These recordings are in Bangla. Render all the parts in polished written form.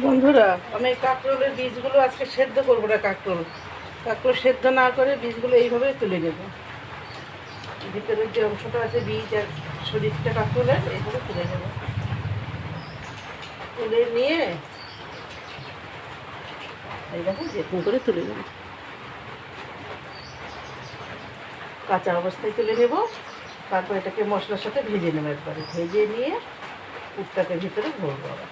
বন্ধুরা, আমি কাঁকরোলের বীজগুলো আজকে সেদ্ধ করবো না। কাঁকরোল সেদ্ধ না করে বীজগুলো এইভাবে তুলে নেব। ভিতরের যে অংশটা আছে বীজ আর শরীরটা কাঁকরোলের এইভাবে তুলে নেব। তুলে নিয়ে এই দেখো যেরকম করে তুলে নেব, কাঁচা অবস্থায় তুলে নেব। তারপর এটাকে মশলার সাথে ভেজে নেব, একবারে ভেজে নিয়ে পুরটাকে ভিতরে ভরবো আবার।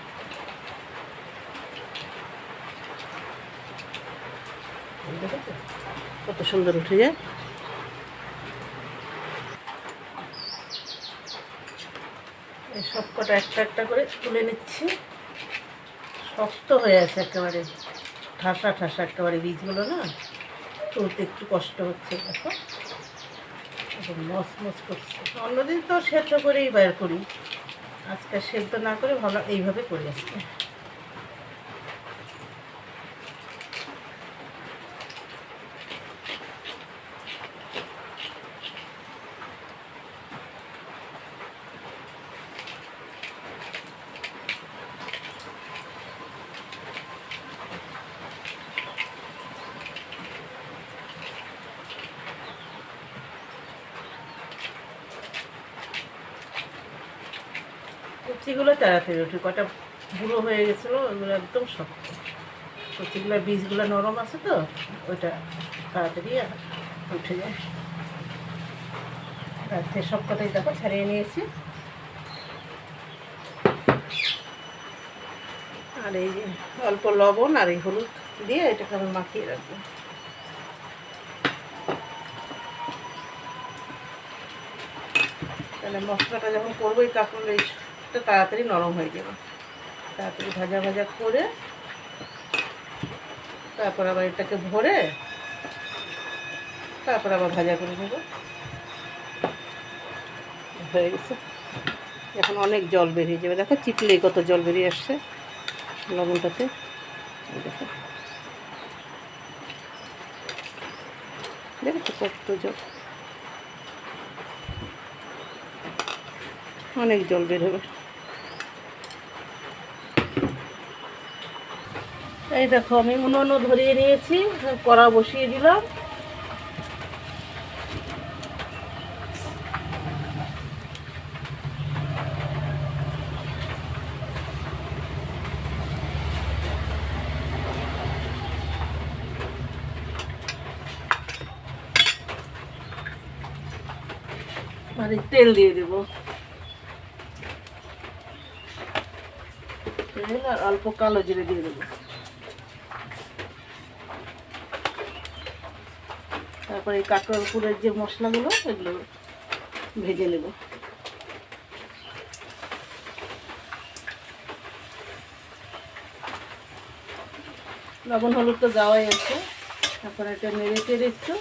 দেখো তো কত সুন্দর উঠে যায়। এই সব কটা একটা একটা করে তুলে নিচ্ছি। শক্ত হয়ে আছে একেবারে, ঠাসা ঠাসা একেবারে বীজগুলো না, তুলতে একটু কষ্ট হচ্ছে। দেখো এখন মচ করছে। অন্যদিন তো সেদ্ধ করেই বের করি, আজকে সেদ্ধ না করে ভালো এইভাবে করি আজকে। কচিগুলো তাড়াতাড়ি ওঠে, কটা বুড়ো হয়ে গেছিলো ওগুলো একদম শক্ত। কচিগুলোর বীজগুলো নরম আছে তো ওইটা তাড়াতাড়ি উঠে যায়। রাত্রে সব কটাই দেখো ছাড়িয়ে নিয়েছি। আর এই যে অল্প লবণ আর এই হলুদ দিয়ে এটাকে আমি মাখিয়ে রাখবো। তাহলে মশলাটা যখন করবো এই কাঁকরোল এইটা তাড়াতাড়ি নরম হয়ে যাবে। তাড়াতাড়ি ভাজা ভাজা করে তারপর আবার এটাকে ভরে তারপর আবার ভাজা করে নেব। হয়ে গেছে। এখন অনেক জল বেরিয়ে যাবে, দেখো চিপলেই কত জল বেরিয়ে আসছে লবণটাতে। দেখো দেখো কত জল, অনেক জল বের হবে। এই দেখো আমি উনুন ধরিয়ে নিয়েছি, কড়া বসিয়ে দিলাম। মানে তেল দিয়ে দেবো, তেল আর অল্প কালো জিরে দিয়ে দেবো। তারপরে এই কাঁকরোল পুরের যে মশলাগুলো এগুলো ভেজে নেব। লবণ হলুদ তো দেওয়াই আছে। তারপরে এটা নেড়ে চেড়ে একটু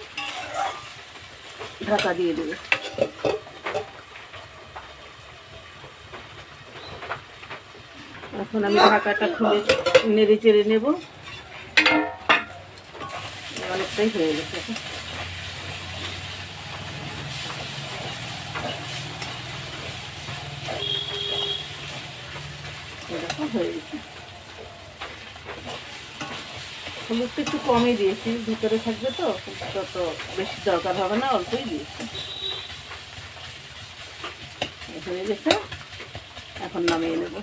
ঢাকা দিয়ে দেবে। এখন আমি ঢাকাটা খুলে নেড়ে চেড়ে নেব। অনেকটাই হয়ে গেছে, এরকম হয়ে গেছে। হলুদটা একটু কমই দিয়েছি, ভিতরে থাকবে তো তত বেশি দরকার হবে না, অল্পই দিয়েছি। হয়ে গেছে, এখন নামিয়ে নেব।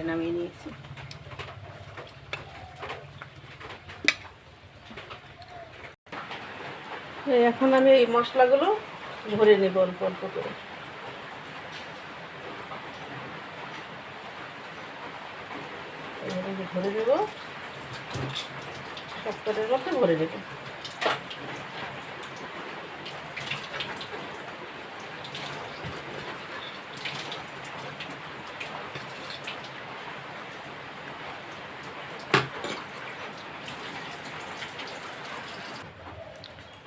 নামিয়ে নিয়েছি। এখন আমি এই মশলাগুলো ভরে নেব অল্প অল্প করে। এইভাবে ভরে দেব, সবকটার মধ্যে ভরে দেব।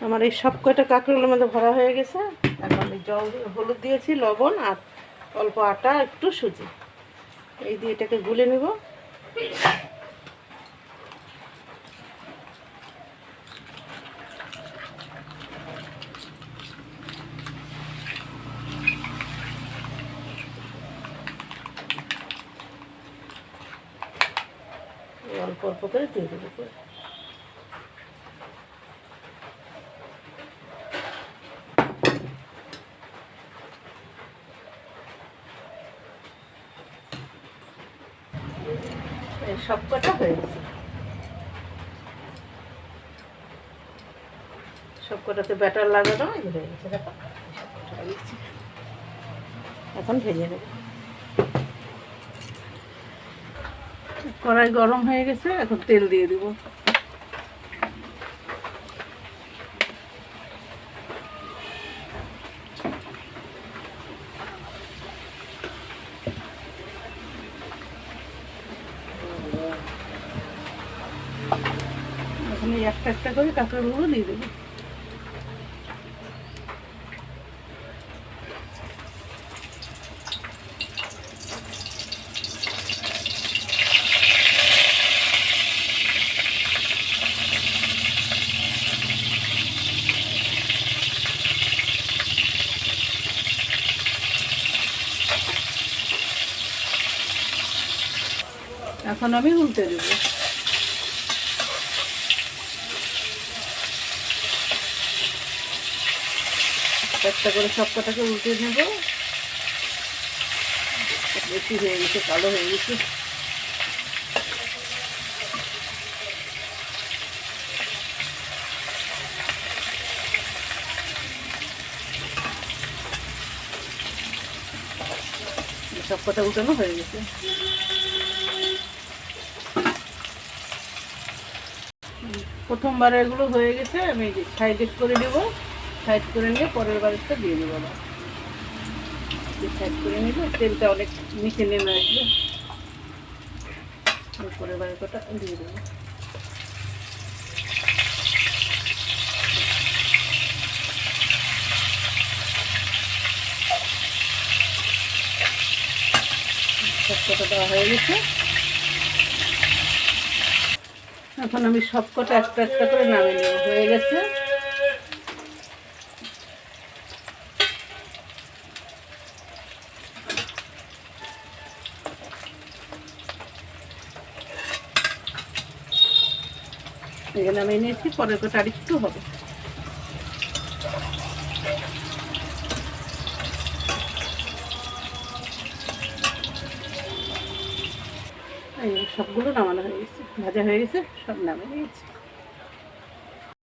আমার এই সব কয়টা কাঁকরোলের মধ্যে ভরা হয়ে গেছে। এখন এই জল হলুদ দিয়েছি, লবণ আর অল্প আটা একটু সুজি, এই দিয়ে এটাকে গুলে নেব। অল্প অল্প করে দিয়ে দেবো করে। সব কটা হয়ে গেছে, সব কটাতে ব্যাটার লাগানো হয়ে গেছে। দেখো এখন ভেজে নেব। কড়াই গরম হয়ে গেছে, এখন তেল দিয়ে দিব। এখন এই একটা একটা করে কাঁকড়াগুলো দিয়ে দেবো। এখন আমি উল্টে দেবো। একটা করে সব কটাকে উল্টে নেব। বেশি হয়ে গেছে, কালো হয়ে গেছে। সব কটা উঠানো হয়ে গেছে। প্রথমবার এগুলো হয়ে গেছে, আমি সাইড করে দেবো। সাইড করে নিয়ে পরের বারেরটা দিয়ে দেবো। আবার সাইড করে নিলে তেলটা অনেক নিচে নেমে আসবে। পরের বারেরটা দিয়ে দেবো। সব কটা দেওয়া হয়ে গেছে। এখন আমি সব কটা একটা একটা করে নামিয়ে নেব। হয়ে গেছে। এখানে নামিয়ে নিয়েছি, পরের কটা আর একটু হবে। সবগুলো নামানো হয়ে গেছে, ভাজা হয়ে গেছে, সব নামিয়ে নিয়েছি।